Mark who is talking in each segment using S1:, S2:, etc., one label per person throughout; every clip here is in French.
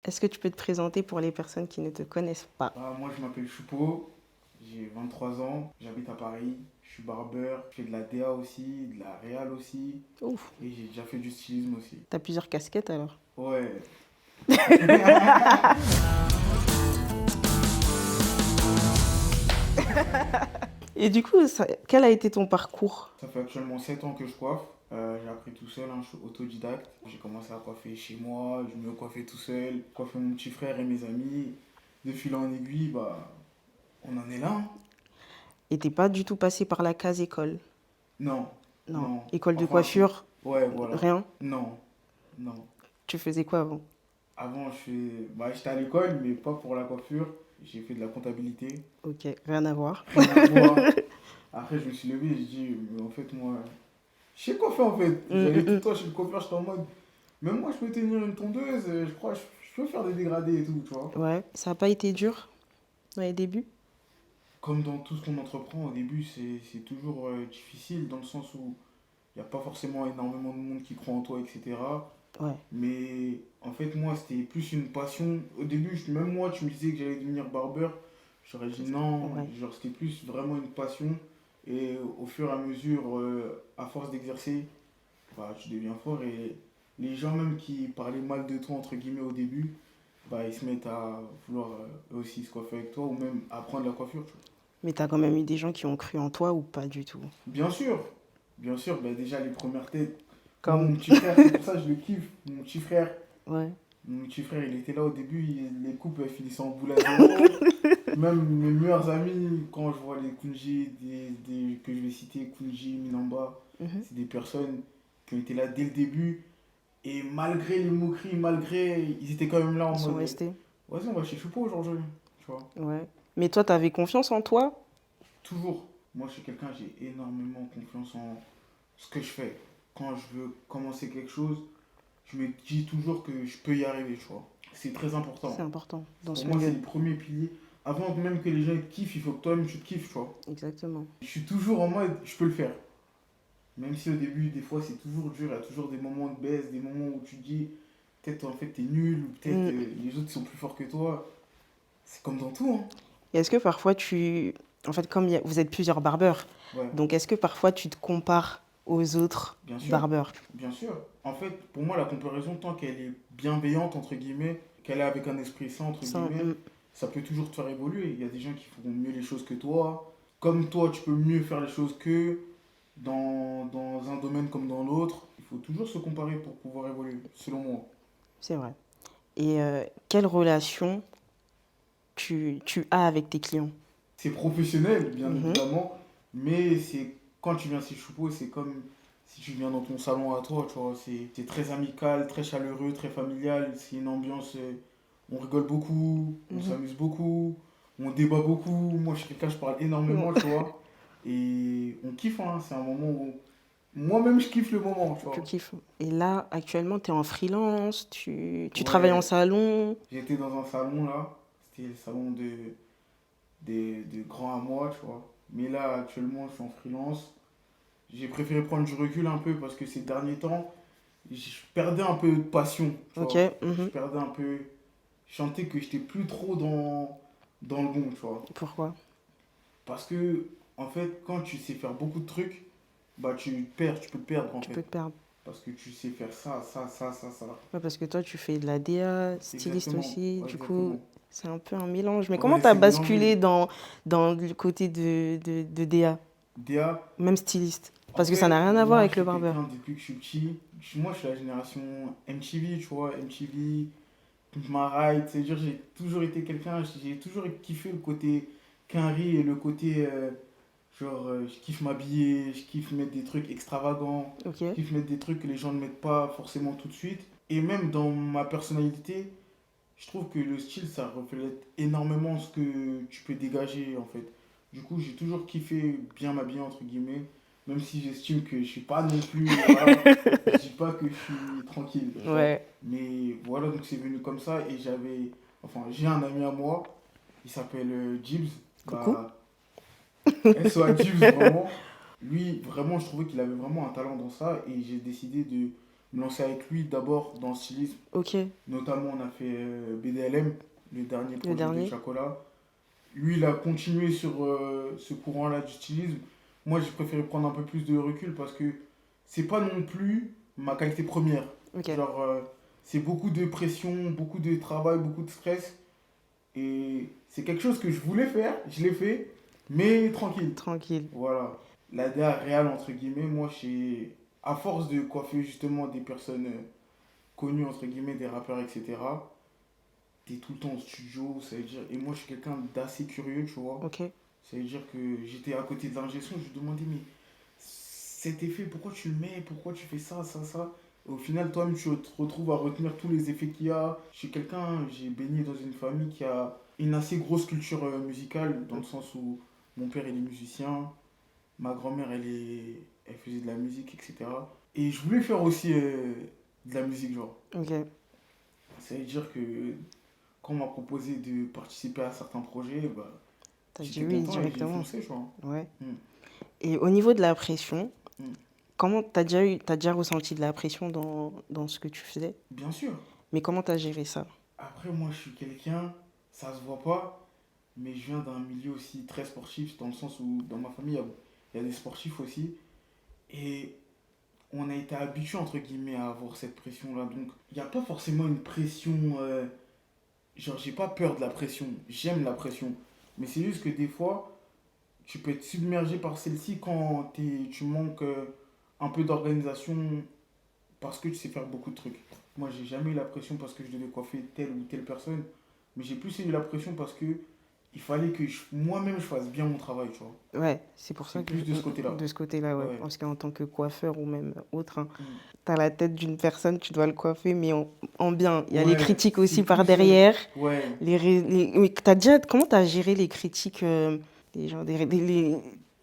S1: Est-ce que tu peux te présenter pour les personnes qui ne te connaissent pas?
S2: Moi, je m'appelle Choupo, j'ai 23 ans, j'habite à Paris, je suis barbeur, je fais de la DA aussi, de la réal aussi,
S1: Ouf,
S2: et j'ai déjà fait du stylisme aussi.
S1: t'as plusieurs casquettes alors.
S2: Ouais.
S1: Et du coup, quel a été ton parcours?
S2: Ça fait actuellement 7 ans que je coiffe. J'ai appris tout seul, hein, je suis autodidacte. J'ai commencé à coiffer chez moi, je me coiffais tout seul, coiffer mon petit frère et mes amis. De fil en aiguille, on en est là, hein.
S1: Et t'es pas du tout passé par la case école?
S2: Non,
S1: Non.
S2: non.
S1: École de
S2: Enfin, si.
S1: coiffure?
S2: Ouais, voilà.
S1: Rien?
S2: Non, non.
S1: Tu faisais quoi avant?
S2: Avant, j'étais à l'école, mais pas pour la coiffure. J'ai fait de la comptabilité.
S1: Ok, rien à voir.
S2: Rien à voir. Après, je me suis levé et j'ai dit, mais en fait, moi, je sais coiffer en fait.
S1: Hum,
S2: J'allais
S1: hum,
S2: tout le
S1: hum.
S2: temps chez le coiffeur, j'étais en mode, même moi, je peux tenir une tondeuse, je crois, je peux faire des dégradés et tout, tu vois.
S1: Ouais, ça n'a pas été dur dans les débuts?
S2: Comme dans tout ce qu'on entreprend, au début, c'est toujours difficile dans le sens où il n'y a pas forcément énormément de monde qui croit en toi, etc.
S1: Ouais,
S2: Mais en fait, moi, c'était plus une passion. Au début, même moi, tu me disais que j'allais devenir barbeur. J'aurais dit non.
S1: ouais.
S2: Genre, c'était plus vraiment une passion. Et au fur et à mesure, à force d'exercer, tu deviens fort. Et les gens même qui parlaient mal de toi, entre guillemets, au début, ils se mettent à vouloir eux aussi se coiffer avec toi ou même apprendre la coiffure, tu vois.
S1: Mais t'as quand même eu des gens qui ont cru en toi ou pas du tout?
S2: Bien sûr, déjà les premières têtes. Moi,
S1: Comme...
S2: mon petit frère, c'est pour ça que je le kiffe. Mon petit frère,
S1: Ouais.
S2: mon petit frère, il était là au début, les coupes elles finissaient en boule à zéro. Même mes meilleurs amis, quand je vois les Kunji, que je vais citer, Kunji, Minamba,
S1: Mhm.
S2: c'est des personnes qui ont été là dès le début. Et malgré les moqueries, ils étaient quand même là
S1: Ils
S2: en
S1: sont
S2: mode,
S1: restés.
S2: vas-y, on va chez Choupo aujourd'hui. Tu vois,
S1: Ouais. Mais toi, t'avais confiance en toi?
S2: toujours. Moi, je suis quelqu'un, j'ai énormément confiance en ce que je fais. Quand je veux commencer quelque chose, je me dis toujours que je peux y arriver, tu vois. C'est très
S1: C'est
S2: important.
S1: important dans
S2: Pour
S1: ce
S2: moi, c'est
S1: milieu.
S2: les premiers piliers. Avant même que les gens te kiffent, il faut que toi-même tu te kiffes, tu vois.
S1: Exactement.
S2: Je suis toujours en mode, je peux le faire. Même si au début, des fois, c'est toujours dur, il y a toujours des moments de baisse, des moments où tu te dis, peut-être en fait, t'es nul, ou peut-être
S1: Mm.
S2: les autres sont plus forts que toi. C'est comme dans tout, hein.
S1: Et est-ce que parfois tu... En fait, comme vous êtes plusieurs barbeurs,
S2: Ouais,
S1: donc est-ce que parfois tu te compares aux autres
S2: bien sûr,
S1: barbeurs?
S2: bien sûr. En fait, pour moi, la comparaison, tant qu'elle est bienveillante, entre guillemets, qu'elle est avec un esprit sain, entre
S1: Sans...
S2: guillemets, ça peut toujours te faire évoluer. Il y a des gens qui feront mieux les choses que toi. Comme toi, tu peux mieux faire les choses qu'eux. Dans un domaine comme dans l'autre, il faut toujours se comparer pour pouvoir évoluer, selon moi.
S1: C'est vrai. Et quelle relation tu as avec tes clients?
S2: C'est professionnel, bien
S1: Mhm.
S2: évidemment, mais c'est quand tu viens chez Choupo, c'est comme si tu viens dans ton salon à toi, tu vois. C'est très amical, très chaleureux, très familial. C'est une ambiance, on rigole beaucoup, on
S1: Mhm.
S2: s'amuse beaucoup, on débat beaucoup. Moi, je suis quelqu'un, je parle
S1: Bon,
S2: énormément, tu vois. Et on kiffe, hein. C'est un moment où moi-même, je kiffe le moment, tu
S1: tu
S2: vois.
S1: kiffes. Et là, actuellement, tu es en freelance, tu travailles en
S2: Ouais,
S1: salon.
S2: j'étais dans un salon là, c'était le salon de grands à moi, tu vois. Mais là, actuellement, je suis en freelance. J'ai préféré prendre du recul un peu parce que ces derniers temps, je perdais un peu de passion, tu
S1: Ok.
S2: vois. Je
S1: Mhm.
S2: perdais un peu. Je sentais que j'étais plus trop dans le bon, tu vois.
S1: Pourquoi?
S2: Parce que, en fait, quand tu sais faire beaucoup de trucs, tu perds, tu peux te perdre en
S1: Tu peux
S2: fait.
S1: te perdre.
S2: Parce que tu sais faire ça, ça, ça, ça, ça.
S1: Ouais, parce que toi, tu fais de la DA, styliste
S2: Exactement,
S1: aussi.
S2: ouais,
S1: Du coup,
S2: exactement.
S1: c'est un peu un mélange. Mais comment
S2: Ouais,
S1: tu as
S2: c'est
S1: basculé
S2: mélangé.
S1: dans le côté de DA,
S2: DA,
S1: même styliste?
S2: en
S1: Parce que ça n'a
S2: fait,
S1: rien à voir
S2: moi,
S1: avec le
S2: j'étais
S1: barbeur.
S2: quelqu'un depuis que je suis petit. Moi, je suis la génération MTV, tu vois, MTV, Pimp My Ride. C'est-à-dire, j'ai toujours été quelqu'un, j'ai toujours kiffé le côté quinri et le côté, je kiffe m'habiller, je kiffe mettre des trucs extravagants,
S1: Ok.
S2: je kiffe mettre des trucs que les gens ne mettent pas forcément tout de suite. Et même dans ma personnalité, je trouve que le style, ça reflète énormément ce que tu peux dégager, en fait. Du coup, j'ai toujours kiffé bien m'habiller, entre guillemets, même si j'estime que je suis pas non plus, voilà, je dis pas que je suis tranquille, tu vois.
S1: Ouais.
S2: Mais voilà, donc c'est venu comme ça, et j'ai un ami à moi, il s'appelle Gibbs,
S1: Coucou.
S2: bah, SOA Gibbs, vraiment. Lui, vraiment, je trouvais qu'il avait vraiment un talent dans ça, et j'ai décidé de me lancer avec lui d'abord dans le stylisme.
S1: Ok,
S2: Notamment, on a fait BDLM, le dernier
S1: le
S2: projet de
S1: dernier.
S2: Chacola. Lui, il a continué sur ce courant-là du stylisme. Moi, j'ai préféré prendre un peu plus de recul parce que c'est pas non plus ma qualité première.
S1: Ok,
S2: Genre, c'est beaucoup de pression, beaucoup de travail, beaucoup de stress. Et c'est quelque chose que je voulais faire, je l'ai fait, mais tranquille.
S1: tranquille.
S2: Voilà. La DA réelle, entre guillemets, moi, à force de coiffer justement des personnes connues, entre guillemets, des rappeurs, etc., t'es tout le temps au studio, ça veut dire. Et moi, je suis quelqu'un d'assez curieux, tu vois.
S1: Ok.
S2: Ça veut dire que j'étais à côté de l'ingé son, je lui demandais, mais cet effet, pourquoi tu le mets? Pourquoi tu fais ça, ça, ça? Au final, toi-même, tu te retrouves à retenir tous les effets qu'il y a. Je suis quelqu'un, j'ai baigné dans une famille qui a une assez grosse culture musicale, dans le sens où mon père, il est musicien, ma grand-mère, elle faisait de la musique, etc. Et je voulais faire aussi de la musique, genre.
S1: Ok.
S2: Ça veut dire que quand on m'a proposé de participer à certains projets, bah,
S1: T'as dit
S2: j'étais
S1: oui
S2: content et j'ai
S1: directement.
S2: foncé, tu vois.
S1: Ouais.
S2: Mm,
S1: Et au niveau de la pression,
S2: mm.
S1: comment t'as déjà ressenti de la pression dans ce que tu faisais?
S2: Bien sûr.
S1: Mais comment t'as géré ça?
S2: Après, moi, je suis quelqu'un, ça se voit pas, mais je viens d'un milieu aussi très sportif, dans le sens où dans ma famille, il y a des sportifs aussi. Et on a été habitué, entre guillemets, à avoir cette pression-là. Donc, il n'y a pas forcément une pression. Genre, j'ai pas peur de la pression. J'aime la pression. Mais c'est juste que des fois, tu peux être submergé par celle-ci quand tu manques un peu d'organisation parce que tu sais faire beaucoup de trucs. Moi, j'ai jamais eu la pression parce que je devais coiffer telle ou telle personne, mais j'ai plus eu la pression parce que il fallait que moi-même je fasse bien mon travail, tu vois.
S1: Ouais, c'est pour
S2: C'est
S1: ça que
S2: plus de ce côté-là.
S1: de ce côté-là, ouais.
S2: Ouais.
S1: Parce qu'en tant que coiffeur ou même autre, hein,
S2: Mm.
S1: t'as la tête d'une personne, tu dois le coiffer, mais en bien. Il y a les
S2: Ouais,
S1: critiques
S2: c'est
S1: aussi par
S2: plus.
S1: derrière.
S2: Ouais.
S1: Oui, comment t'as géré les critiques des gens,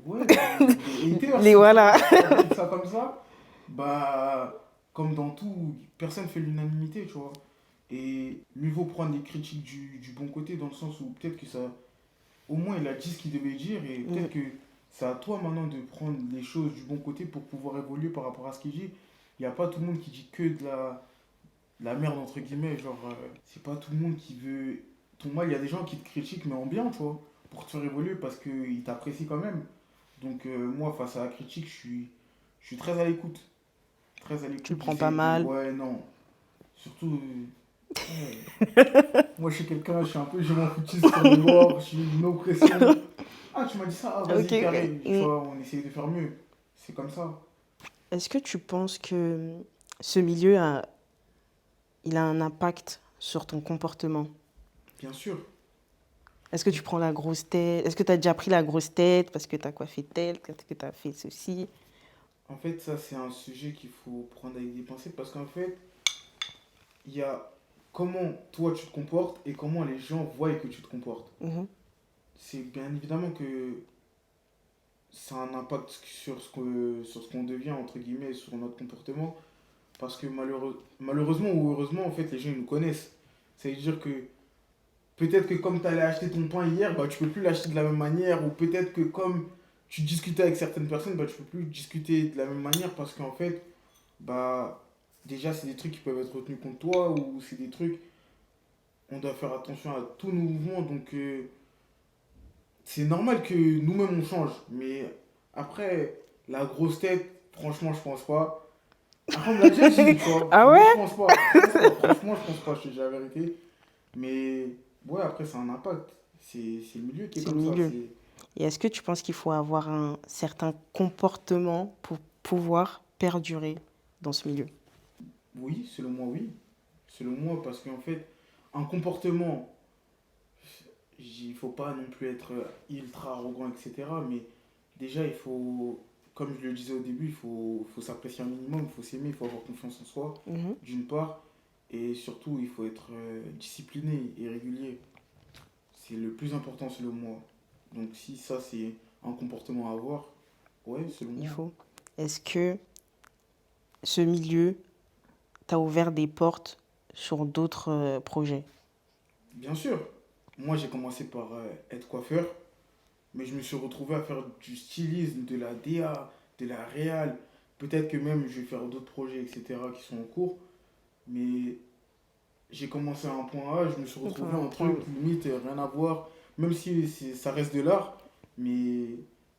S2: Ouais, des haters,
S1: les voilà.
S2: si on appelle ça comme ça, bah, comme dans tout, personne fait l'unanimité, tu vois. Et mieux vaut prendre les critiques du bon côté, dans le sens où peut-être que ça, au moins il a dit ce qu'il devait dire, et peut-être
S1: Mm,
S2: que c'est à toi maintenant de prendre les choses du bon côté pour pouvoir évoluer par rapport à ce qu'il dit. Il n'y a pas tout le monde qui dit que de la merde, entre guillemets, genre, c'est pas tout le monde qui veut ton mal. Il y a des gens qui te critiquent, mais en bien, tu vois, pour te faire évoluer parce qu'ils t'apprécient quand même. Donc, moi, face à la critique, je suis très à l'écoute. Très à
S1: tu le
S2: l'écoute,
S1: prends pas
S2: j'essaie de.
S1: mal.
S2: Ouais, non. Surtout. Ouais. Moi, je suis quelqu'un, je suis un peu. J'ai mon foutisme sur les bords, je suis une oppression. Ah, tu m'as dit ça, ah,
S1: Ok.
S2: vas-y, carré. Tu
S1: Mm.
S2: vois, on essaye de faire mieux. C'est comme ça.
S1: Est-ce que tu penses que ce milieu il a un impact sur ton comportement?
S2: Bien sûr.
S1: Est-ce que tu prends la grosse tête? Est-ce que tu as déjà pris la grosse tête parce que tu as coiffé tel, que tu as fait ceci?
S2: En fait, ça, c'est un sujet qu'il faut prendre avec des pincettes parce qu'en fait, il y a comment toi tu te comportes et comment les gens voient que tu te comportes.
S1: Mhm,
S2: C'est bien évidemment que ça a un impact sur ce qu'on devient, entre guillemets, sur notre comportement. Parce que malheureusement ou heureusement, en fait, les gens ils nous connaissent. Ça veut dire que peut-être que comme tu allais acheter ton pain hier, bah, tu peux plus l'acheter de la même manière. Ou peut-être que comme tu discutais avec certaines personnes, bah, tu peux plus discuter de la même manière parce qu'en fait, bah, déjà, c'est des trucs qui peuvent être retenus contre toi ou c'est des trucs, on doit faire attention à tous nos mouvements. Donc, c'est normal que nous-mêmes on change. Mais après, la grosse tête, franchement, je pense pas. Après, on me l'a déjà dit, tu vois.
S1: ah
S2: Mais je
S1: ouais?
S2: pense pas. Je pense pas. Franchement, je pense pas. Je te dis la vérité. Mais ouais, après, ça a un impact. C'est le milieu qui est
S1: C'est le
S2: comme ça.
S1: milieu. Et est-ce que tu penses qu'il faut avoir un certain comportement pour pouvoir perdurer dans ce milieu?
S2: Oui, selon moi, oui. Selon moi, parce qu'en fait, un comportement, il faut pas non plus être ultra arrogant, etc. Mais déjà, il faut, comme je le disais au début, faut s'apprécier un minimum, il faut s'aimer, il faut avoir confiance en soi,
S1: Mhm.
S2: d'une part. Et surtout, il faut être discipliné et régulier. C'est le plus important selon moi. Donc si ça, c'est un comportement à avoir, ouais, selon
S1: Il
S2: moi.
S1: faut. Est-ce que ce milieu t'a ouvert des portes sur d'autres projets?
S2: Bien sûr, moi j'ai commencé par être coiffeur, mais je me suis retrouvé à faire du stylisme, de la DA, de la réal. Peut-être que même je vais faire d'autres projets, etc., qui sont en cours. Mais j'ai commencé à un point A, je me suis retrouvé
S1: Enfin,
S2: en truc, limite, rien à voir. Même si ça reste de l'art, mais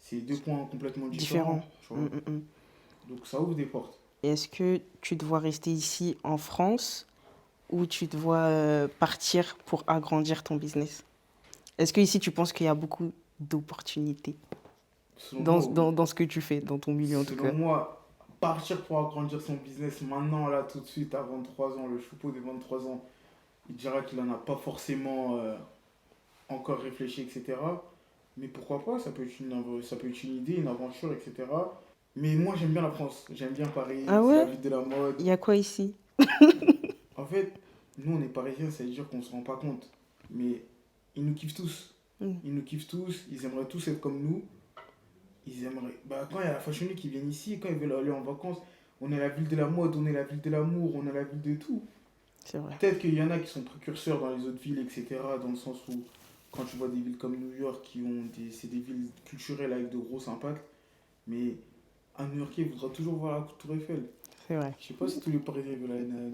S2: c'est deux points complètement
S1: différent.
S2: différents, tu
S1: Mm,
S2: vois.
S1: mm, mm.
S2: Donc ça ouvre des portes.
S1: Et est-ce que tu te vois rester ici en France ou tu te vois partir pour agrandir ton business? Est-ce que ici tu penses qu'il y a beaucoup d'opportunités
S2: Selon moi, oui.
S1: dans ce que tu fais, dans ton milieu en tout
S2: Selon
S1: cas?
S2: moi, partir pour agrandir son business maintenant, là, tout de suite, à 23 ans, le choupeau de 23 ans, il dira qu'il n'en a pas forcément encore réfléchi, etc. Mais pourquoi pas, ça peut être une idée, une aventure, etc. Mais moi, j'aime bien la France, j'aime bien Paris,
S1: Ah
S2: c'est la
S1: ouais?
S2: ville de la mode.
S1: Il y a quoi ici?
S2: En fait, nous, on est parisiens, ça veut dire qu'on ne se rend pas compte. Mais ils nous kiffent tous.
S1: Mm.
S2: Ils nous kiffent tous, ils aimeraient tous être comme nous. Ils aimeraient. Bah, quand il y a la Fashion Week qui viennent ici, quand ils veulent aller en vacances, on est la ville de la mode, on est la ville de l'amour, on est la ville de tout.
S1: C'est vrai.
S2: Peut-être qu'il y en a qui sont précurseurs dans les autres villes, etc. Dans le sens où, quand tu vois des villes comme New York, c'est des villes culturelles avec de gros impacts. Mais un New-Yorkais voudra toujours voir la Tour Eiffel.
S1: C'est vrai.
S2: Je sais pas si tous les Parisiens veulent aller à New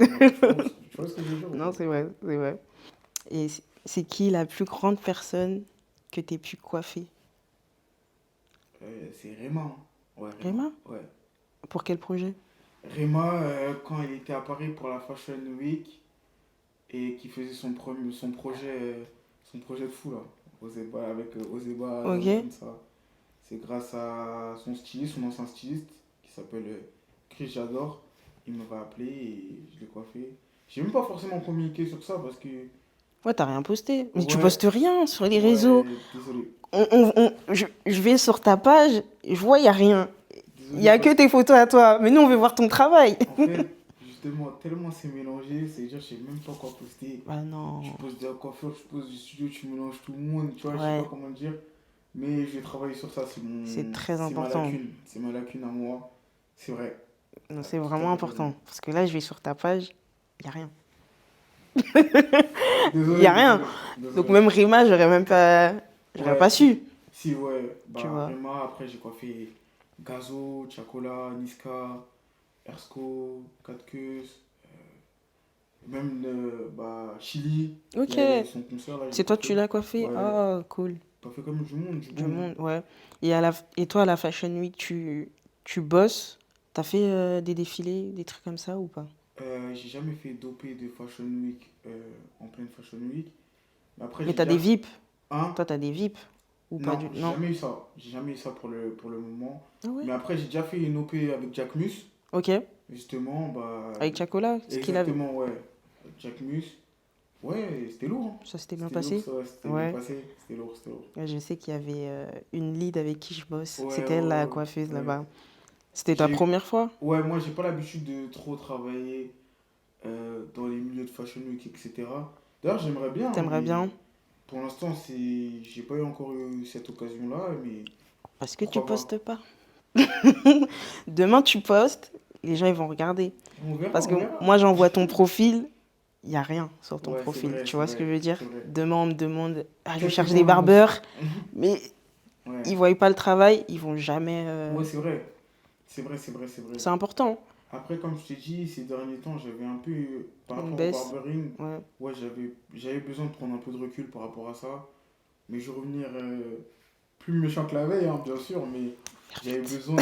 S2: York. Tu vois ce que je veux dire ou
S1: Non,
S2: pas?
S1: c'est vrai, c'est vrai. Et c'est qui la plus grande personne que tu aies pu coiffer?
S2: C'est Réma, hein. Ouais, Réma.
S1: Réma?
S2: Ouais.
S1: Pour quel projet?
S2: Réma, quand il était à Paris pour la Fashion Week et qui faisait son projet de fou là, Ozeba, avec Ozeba,
S1: Ok.
S2: comme ça. C'est grâce à son styliste, son ancien styliste, qui s'appelle Chris Jador. Il m'avait appelé et je l'ai coiffé. J'ai même pas forcément communiqué sur ça parce que.
S1: Ouais, t'as rien posté. Mais tu
S2: Ouais,
S1: postes rien sur les réseaux.
S2: ouais, désolé.
S1: Je vais sur ta page, je vois, il n'y a rien. Il n'y
S2: Désolé
S1: a que
S2: parce que,
S1: tes photos à toi. Mais nous, on veut voir ton travail.
S2: en fait, justement, tellement c'est mélangé, c'est-à-dire, je sais même pas quoi poster.
S1: Bah
S2: Tu
S1: non.
S2: poses de la coiffure, tu poses du studio, tu mélanges tout le monde, tu vois, je sais pas
S1: Ouais,
S2: comment dire. Mais je vais travailler sur ça,
S1: c'est très
S2: c'est ma
S1: important.
S2: lacune. C'est ma lacune à moi. C'est vrai.
S1: Non,
S2: T'as
S1: c'est
S2: tout à
S1: vraiment
S2: fait raison.
S1: important. Parce que là, je vais sur ta page, il n'y a rien. Il n'y
S2: Désolé,
S1: a rien.
S2: désolé,
S1: Donc
S2: désolé.
S1: même Rima, j'aurais même pas... J'aurais
S2: Ouais,
S1: pas su.
S2: si, ouais.
S1: Tu
S2: Bah,
S1: vois.
S2: Rema, après j'ai coiffé Gazo, Chacola, Niska, Ersko, Katkus, même bah, Chili.
S1: Ok.
S2: Il y a eu son concert là, j'ai
S1: C'est toi que tu
S2: coiffé.
S1: l'as coiffé?
S2: Ouais,
S1: Ah, cool.
S2: coiffé comme du monde, du
S1: Du
S2: bon monde.
S1: monde, ouais. Et toi, à la Fashion Week, tu bosses? T'as fait des défilés, des trucs comme ça ou pas?
S2: J'ai jamais fait dopé de Fashion Week en pleine Fashion Week. Mais après,
S1: Mais
S2: j'ai
S1: t'as
S2: déjà
S1: des
S2: fait.
S1: VIP?
S2: Un,
S1: Toi, t'as des VIP? Ou pas
S2: non,
S1: du...
S2: j'ai
S1: Non?
S2: jamais eu ça. J'ai jamais eu ça pour le moment.
S1: Ah ouais?
S2: Mais après, j'ai déjà fait une OP avec Jack Mus.
S1: Ok.
S2: Justement, bah.
S1: Avec Chacola, ce qu'il a...
S2: Exactement, ouais. Jack Mus. Ouais, c'était lourd, hein.
S1: Ça s'était bien
S2: C'était lourd,
S1: passé?
S2: ça, ouais, c'était bien
S1: Ouais.
S2: passé. C'était lourd, c'était lourd.
S1: Ouais, je sais qu'il y avait une lead avec qui je bosse.
S2: Ouais,
S1: C'était elle
S2: ouais,
S1: la
S2: ouais.
S1: coiffeuse
S2: Ouais.
S1: là-bas. C'était ta
S2: J'ai...
S1: première fois?
S2: Ouais, moi, j'ai pas l'habitude de trop travailler dans les milieux de Fashion Week, etc. D'ailleurs, j'aimerais bien, hein,
S1: T'aimerais
S2: mais
S1: bien?
S2: pour l'instant, j'ai pas eu encore eu cette occasion-là, mais
S1: Parce que tu
S2: pourquoi pas.
S1: postes pas. Demain, tu postes, les gens ils vont regarder.
S2: On verra,
S1: Parce que
S2: on verra.
S1: moi, j'envoie ton profil, il n'y a rien sur ton
S2: Ouais, c'est
S1: profil.
S2: vrai,
S1: Tu
S2: c'est
S1: vois ce que
S2: vrai,
S1: je veux dire?
S2: c'est vrai.
S1: Demain, on me demande, ah, je
S2: Peut-être que
S1: cherche
S2: quand
S1: des
S2: ils vont.
S1: barbeurs, mais
S2: Ouais,
S1: ils voient pas le travail, ils vont jamais.
S2: ouais, c'est vrai. C'est vrai, c'est vrai, c'est vrai.
S1: C'est important.
S2: Après, comme je t'ai dit, ces derniers temps, j'avais un peu, par
S1: Une
S2: rapport au
S1: baisse.
S2: barbering,
S1: Ouais.
S2: ouais, j'avais besoin de prendre un peu de recul par rapport à ça. Mais je vais revenir plus méchant que la veille, hein, bien sûr, mais
S1: Faire
S2: j'avais
S1: vite.
S2: besoin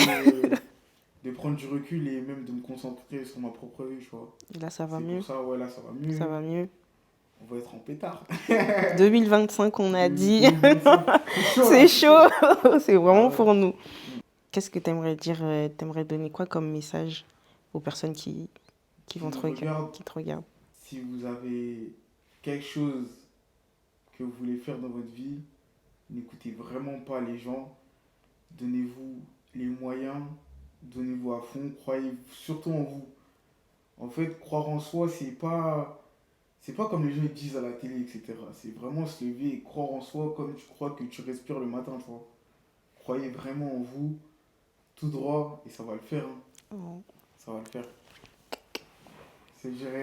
S2: de prendre du recul et même de me concentrer sur ma propre vie, tu vois.
S1: Et là, ça va
S2: C'est pour
S1: mieux.
S2: ça, ouais, là, ça va
S1: Ça
S2: mieux.
S1: va mieux.
S2: On va être en pétard.
S1: 2025, on a dit.
S2: 2025. C'est chaud, là,
S1: C'est
S2: c'est chaud.
S1: chaud. C'est
S2: Ah
S1: vraiment
S2: ouais.
S1: pour nous. Qu'est-ce que t'aimerais dire? T'aimerais donner quoi comme message aux personnes qui
S2: Qui
S1: vont
S2: nous regarde,
S1: qui te regardent?
S2: si vous avez quelque chose que vous voulez faire dans votre vie, n'écoutez vraiment pas les gens. Donnez-vous les moyens, donnez-vous à fond, croyez surtout en vous. En fait, croire en soi, c'est pas comme les gens disent à la télé, etc. C'est vraiment se lever et croire en soi comme tu crois que tu respires le matin, tu vois. Croyez vraiment en vous, tout droit, et ça va le faire, hein.
S1: Oh.
S2: Ça va le faire. C'est géré.